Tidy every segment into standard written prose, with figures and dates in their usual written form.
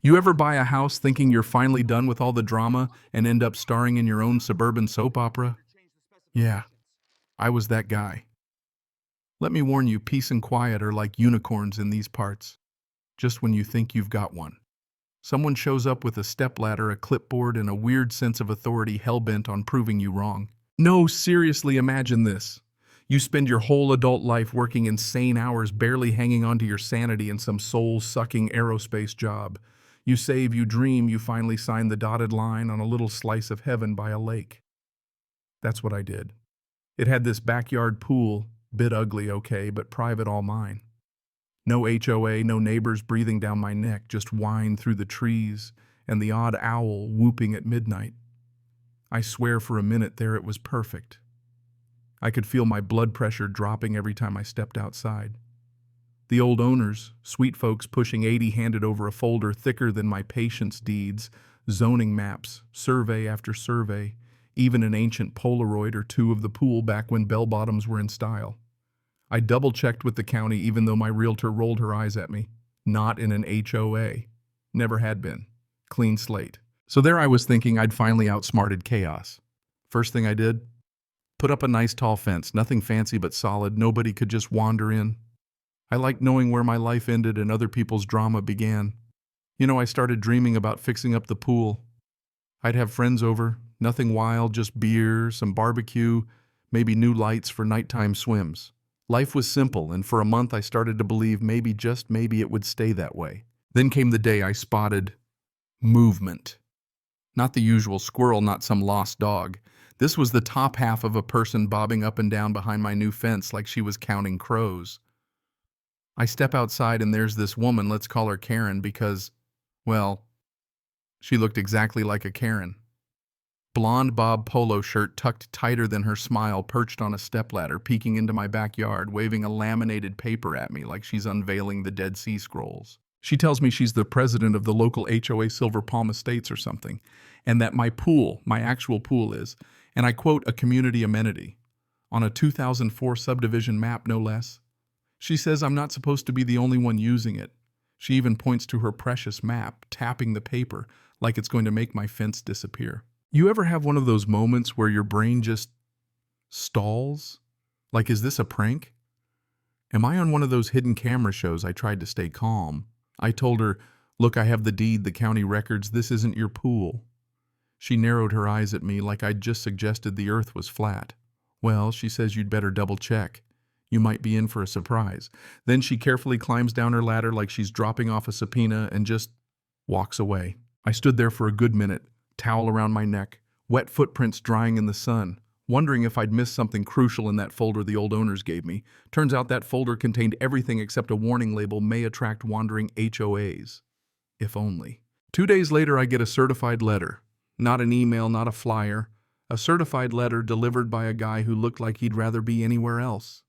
You ever buy a house thinking you're finally done with all the drama and end up starring in your own suburban soap opera? Yeah, I was that guy. Let me warn you, peace and quiet are like unicorns in these parts, just when you think you've got one. Someone shows up with a stepladder, a clipboard, and a weird sense of authority hell-bent on proving you wrong. No, seriously, imagine this. You spend your whole adult life working insane hours, barely hanging on to your sanity in some soul-sucking aerospace job. You save, you dream, you finally sign the dotted line on a little slice of heaven by a lake. That's what I did. It had this backyard pool, bit ugly, okay, but private, all mine. No HOA, no neighbors breathing down my neck, just whine through the trees and the odd owl whooping at midnight. I swear for a minute there it was perfect. I could feel my blood pressure dropping every time I stepped outside. The old owners, sweet folks pushing 80, handed over a folder thicker than my patience deeds, zoning maps, survey after survey, even an ancient Polaroid or two of the pool back when bell-bottoms were in style. I double-checked with the county even though my realtor rolled her eyes at me. Not in an HOA. Never had been. Clean slate. So there I was thinking I'd finally outsmarted chaos. First thing I did? Put up a nice tall fence, nothing fancy but solid, nobody could just wander in. I liked knowing where my life ended and other people's drama began. I started dreaming about fixing up the pool. I'd have friends over, nothing wild, just beer, some barbecue, maybe new lights for nighttime swims. Life was simple, and for a month I started to believe maybe, just maybe, it would stay that way. Then came the day I spotted movement. Not the usual squirrel, not some lost dog. This was the top half of a person bobbing up and down behind my new fence like she was counting crows. I step outside and there's this woman, let's call her Karen because, well, she looked exactly like a Karen. Blonde bob polo shirt tucked tighter than her smile, perched on a stepladder, peeking into my backyard, waving a laminated paper at me like she's unveiling the Dead Sea Scrolls. She tells me she's the president of the local HOA Silver Palm Estates or something, and that my pool, my actual pool is, and I quote, a community amenity. On a 2004 subdivision map, no less. She says I'm not supposed to be the only one using it. She even points to her precious map, tapping the paper like it's going to make my fence disappear. You ever have one of those moments where your brain just stalls? Like, is this a prank? Am I on one of those hidden camera shows? I tried to stay calm. I told her, look, I have the deed, the county records, this isn't your pool. She narrowed her eyes at me like I'd just suggested the earth was flat. Well, she says you'd better double check. You might be in for a surprise. Then she carefully climbs down her ladder like she's dropping off a subpoena and just walks away. I stood there for a good minute, towel around my neck, wet footprints drying in the sun, wondering if I'd missed something crucial in that folder the old owners gave me. Turns out that folder contained everything except a warning label, may attract wandering HOAs. If only. 2 days later, I get a certified letter. Not an email, not a flyer. A certified letter delivered by a guy who looked like he'd rather be anywhere else.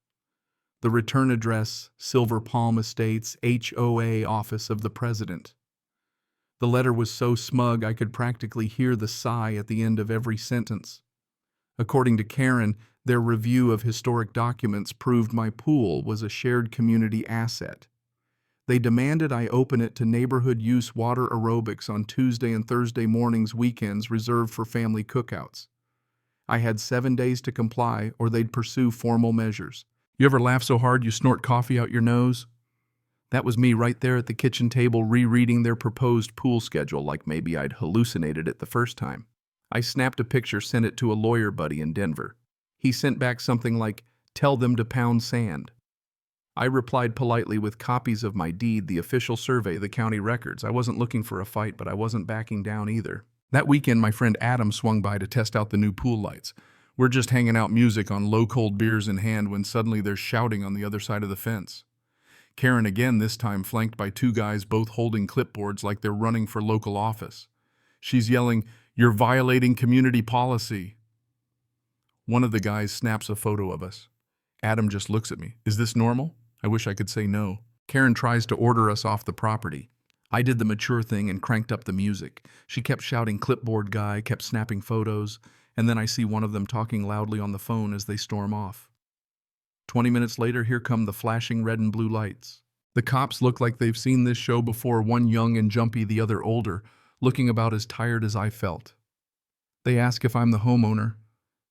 The return address, Silver Palm Estates, HOA Office of the President. The letter was so smug I could practically hear the sigh at the end of every sentence. According to Karen, their review of historic documents proved my pool was a shared community asset. They demanded I open it to neighborhood use water aerobics on Tuesday and Thursday mornings, weekends reserved for family cookouts. I had 7 days to comply or they'd pursue formal measures. You ever laugh so hard you snort coffee out your nose? That was me right there at the kitchen table rereading their proposed pool schedule like maybe I'd hallucinated it the first time. I snapped a picture, sent it to a lawyer buddy in Denver. He sent back something like, tell them to pound sand. I replied politely with copies of my deed, the official survey, the county records. I wasn't looking for a fight, but I wasn't backing down either. That weekend, my friend Adam swung by to test out the new pool lights. We're just hanging out, music on, low cold beers in hand, when suddenly there's shouting on the other side of the fence. Karen again, this time flanked by 2 guys both holding clipboards like they're running for local office. She's yelling, "You're violating community policy." One of the guys snaps a photo of us. Adam just looks at me. Is this normal? I wish I could say no. Karen tries to order us off the property. I did the mature thing and cranked up the music. She kept shouting clipboard guy, kept snapping photos, and then I see one of them talking loudly on the phone as they storm off. 20 minutes later, here come the flashing red and blue lights. The cops look like they've seen this show before, one young and jumpy, the other older, looking about as tired as I felt. They ask if I'm the homeowner.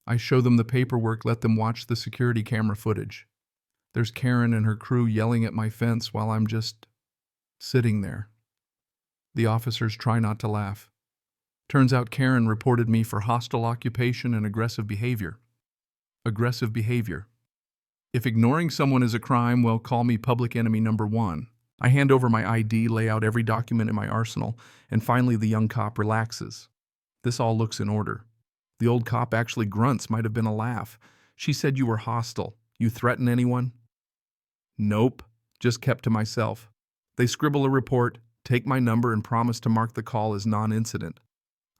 I show them the paperwork, let them watch the security camera footage. There's Karen and her crew yelling at my fence while I'm just sitting there. The officers try not to laugh. Turns out Karen reported me for hostile occupation and aggressive behavior. Aggressive behavior. If ignoring someone is a crime, well, call me public enemy number one. I hand over my ID, lay out every document in my arsenal, and finally the young cop relaxes. This all looks in order. The old cop actually grunts, might have been a laugh. She said you were hostile. You threaten anyone? Nope, just kept to myself. They scribble a report, take my number, and promise to mark the call as non-incident.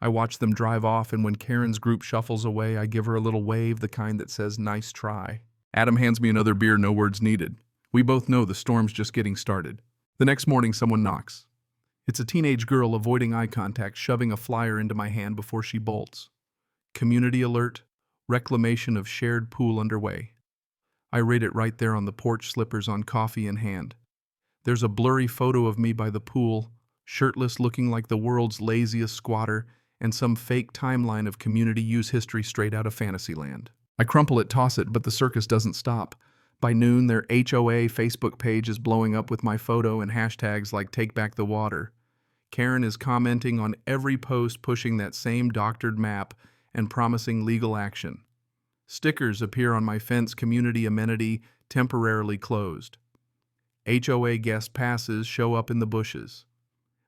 I watch them drive off, and when Karen's group shuffles away, I give her a little wave, the kind that says, "Nice try." Adam hands me another beer, no words needed. We both know the storm's just getting started. The next morning, someone knocks. It's a teenage girl avoiding eye contact, shoving a flyer into my hand before she bolts. Community alert, reclamation of shared pool underway. I read it right there on the porch, slippers on, coffee in hand. There's a blurry photo of me by the pool, shirtless, looking like the world's laziest squatter, and some fake timeline of community use history straight out of Fantasyland. I crumple it, toss it, but the circus doesn't stop. By noon, their HOA Facebook page is blowing up with my photo and hashtags like "Take Back the Water." Karen is commenting on every post, pushing that same doctored map and promising legal action. Stickers appear on my fence: community amenity temporarily closed. HOA guest passes show up in the bushes.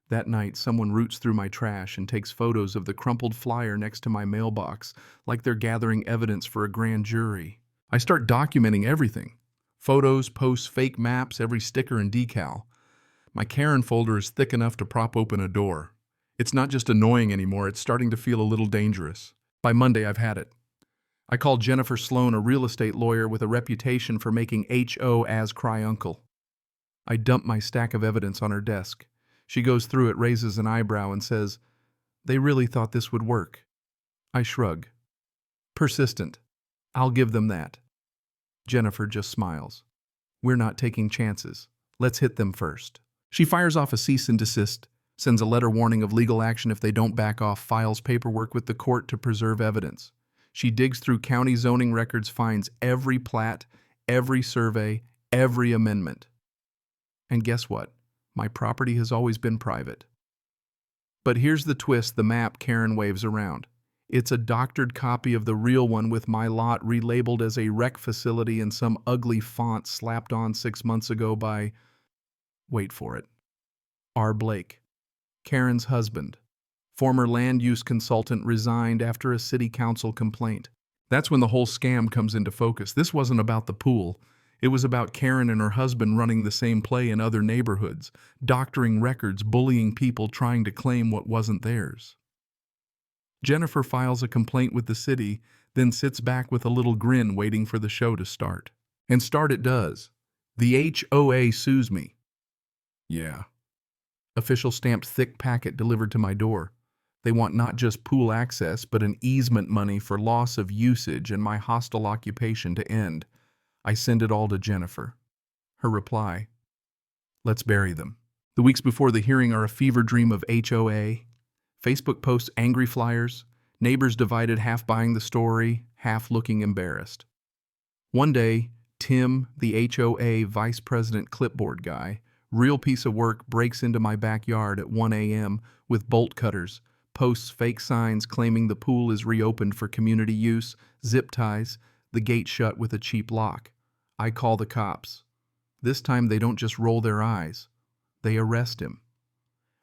That night, someone roots through my trash and takes photos of the crumpled flyer next to my mailbox, like they're gathering evidence for a grand jury. I start documenting everything. Photos, posts, fake maps, every sticker and decal. My Karen folder is thick enough to prop open a door. It's not just annoying anymore, it's starting to feel a little dangerous. By Monday, I've had it. I called Jennifer Sloan, a real estate lawyer with a reputation for making HOAs cry uncle. I dump my stack of evidence on her desk. She goes through it, raises an eyebrow, and says, "They really thought this would work." I shrug. Persistent. I'll give them that. Jennifer just smiles. "We're not taking chances. Let's hit them first." She fires off a cease and desist, sends a letter warning of legal action if they don't back off, files paperwork with the court to preserve evidence. She digs through county zoning records, finds every plat, every survey, every amendment. And guess what? My property has always been private. But here's the twist: the map Karen waves around. It's a doctored copy of the real one with my lot relabeled as a rec facility and some ugly font slapped on 6 months ago by, wait for it, R. Blake, Karen's husband. Former land use consultant, resigned after a city council complaint. That's when the whole scam comes into focus. This wasn't about the pool. It was about Karen and her husband running the same play in other neighborhoods, doctoring records, bullying people, trying to claim what wasn't theirs. Jennifer files a complaint with the city, then sits back with a little grin, waiting for the show to start. And start it does. The HOA sues me. Yeah. Official stamped thick packet delivered to my door. They want not just pool access, but an easement money for loss of usage and my hostile occupation to end. I send it all to Jennifer. Her reply: "Let's bury them." The weeks before the hearing are a fever dream of HOA. Facebook posts, angry flyers, neighbors divided, half buying the story, half looking embarrassed. One day, Tim, the HOA vice president clipboard guy, real piece of work, breaks into my backyard at 1 a.m. with bolt cutters, posts fake signs claiming the pool is reopened for community use, zip ties, the gate shut with a cheap lock. I call the cops. This time they don't just roll their eyes. They arrest him.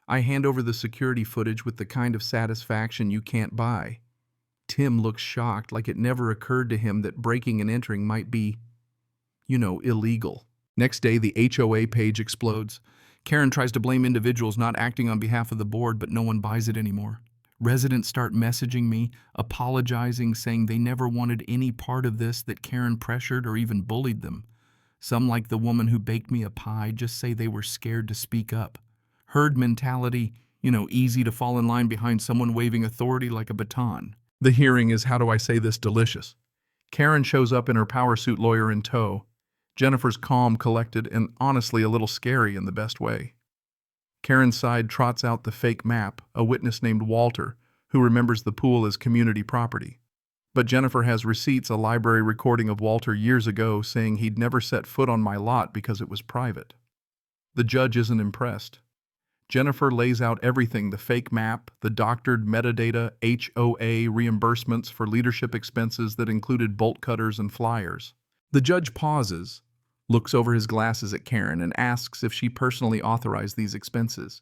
I hand over the security footage with the kind of satisfaction you can't buy. Tim looks shocked, like it never occurred to him that breaking and entering might be, illegal. Next day, the HOA page explodes. Karen tries to blame individuals not acting on behalf of the board, but no one buys it anymore. Residents start messaging me, apologizing, saying they never wanted any part of this, that Karen pressured or even bullied them. Some, like the woman who baked me a pie, just say they were scared to speak up. Herd mentality, easy to fall in line behind someone waving authority like a baton. The hearing is, how do I say this, delicious. Karen shows up in her power suit, lawyer in tow. Jennifer's calm, collected, and honestly a little scary in the best way. Karen's side trots out the fake map, a witness named Walter, who remembers the pool as community property. But Jennifer has receipts, a library recording of Walter years ago saying he'd never set foot on my lot because it was private. The judge isn't impressed. Jennifer lays out everything: the fake map, the doctored metadata, HOA reimbursements for leadership expenses that included bolt cutters and flyers. The judge pauses, looks over his glasses at Karen, and asks if she personally authorized these expenses.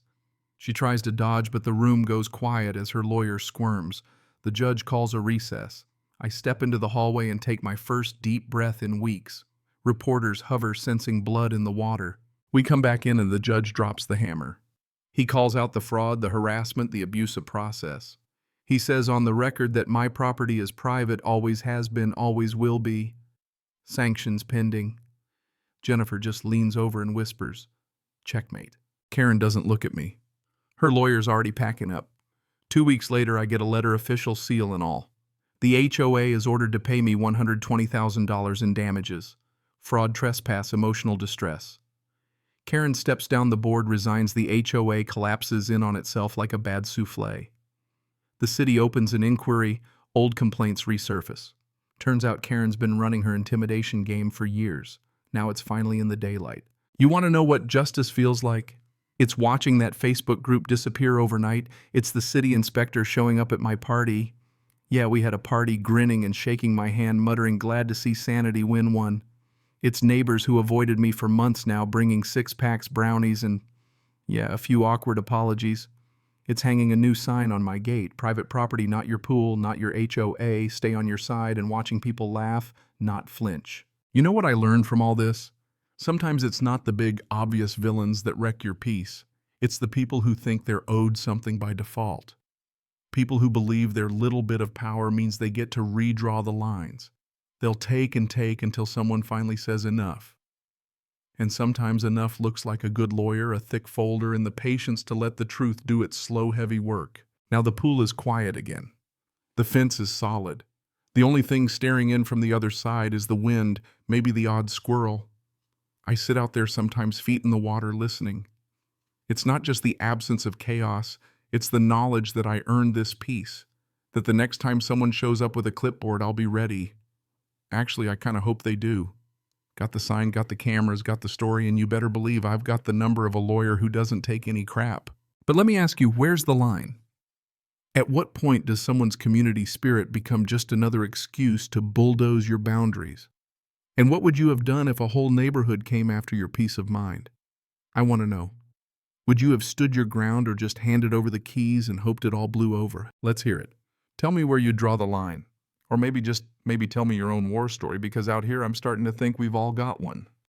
She tries to dodge, but the room goes quiet as her lawyer squirms. The judge calls a recess. I step into the hallway and take my first deep breath in weeks. Reporters hover, sensing blood in the water. We come back in and the judge drops the hammer. He calls out the fraud, the harassment, the abusive process. He says on the record that my property is private, always has been, always will be. Sanctions pending. Jennifer just leans over and whispers, "Checkmate." Karen doesn't look at me. Her lawyer's already packing up. 2 weeks later, I get a letter, official seal and all. The HOA is ordered to pay me $120,000 in damages. Fraud, trespass, emotional distress. Karen steps down the board, resigns. The HOA collapses in on itself like a bad souffle. The city opens an inquiry. Old complaints resurface. Turns out Karen's been running her intimidation game for years. Now it's finally in the daylight. You want to know what justice feels like? It's watching that Facebook group disappear overnight. It's the city inspector showing up at my party. Yeah, we had a party, grinning and shaking my hand, muttering, "Glad to see sanity win one." It's neighbors who avoided me for months now, bringing 6-packs, brownies, and, yeah, a few awkward apologies. It's hanging a new sign on my gate: private property, not your pool, not your HOA, stay on your side, and watching people laugh, not flinch. You know what I learned from all this? Sometimes it's not the big, obvious villains that wreck your peace. It's the people who think they're owed something by default. People who believe their little bit of power means they get to redraw the lines. They'll take and take until someone finally says enough. And sometimes enough looks like a good lawyer, a thick folder, and the patience to let the truth do its slow, heavy work. Now the pool is quiet again. The fence is solid. The only thing staring in from the other side is the wind, maybe the odd squirrel. I sit out there sometimes, feet in the water, listening. It's not just the absence of chaos, it's the knowledge that I earned this peace, that the next time someone shows up with a clipboard, I'll be ready. Actually, I kind of hope they do. Got the sign, got the cameras, got the story, and you better believe I've got the number of a lawyer who doesn't take any crap. But let me ask you, where's the line? At what point does someone's community spirit become just another excuse to bulldoze your boundaries? And what would you have done if a whole neighborhood came after your peace of mind? I want to know. Would you have stood your ground or just handed over the keys and hoped it all blew over? Let's hear it. Tell me where you draw the line. Or maybe tell me your own war story, because out here I'm starting to think we've all got one.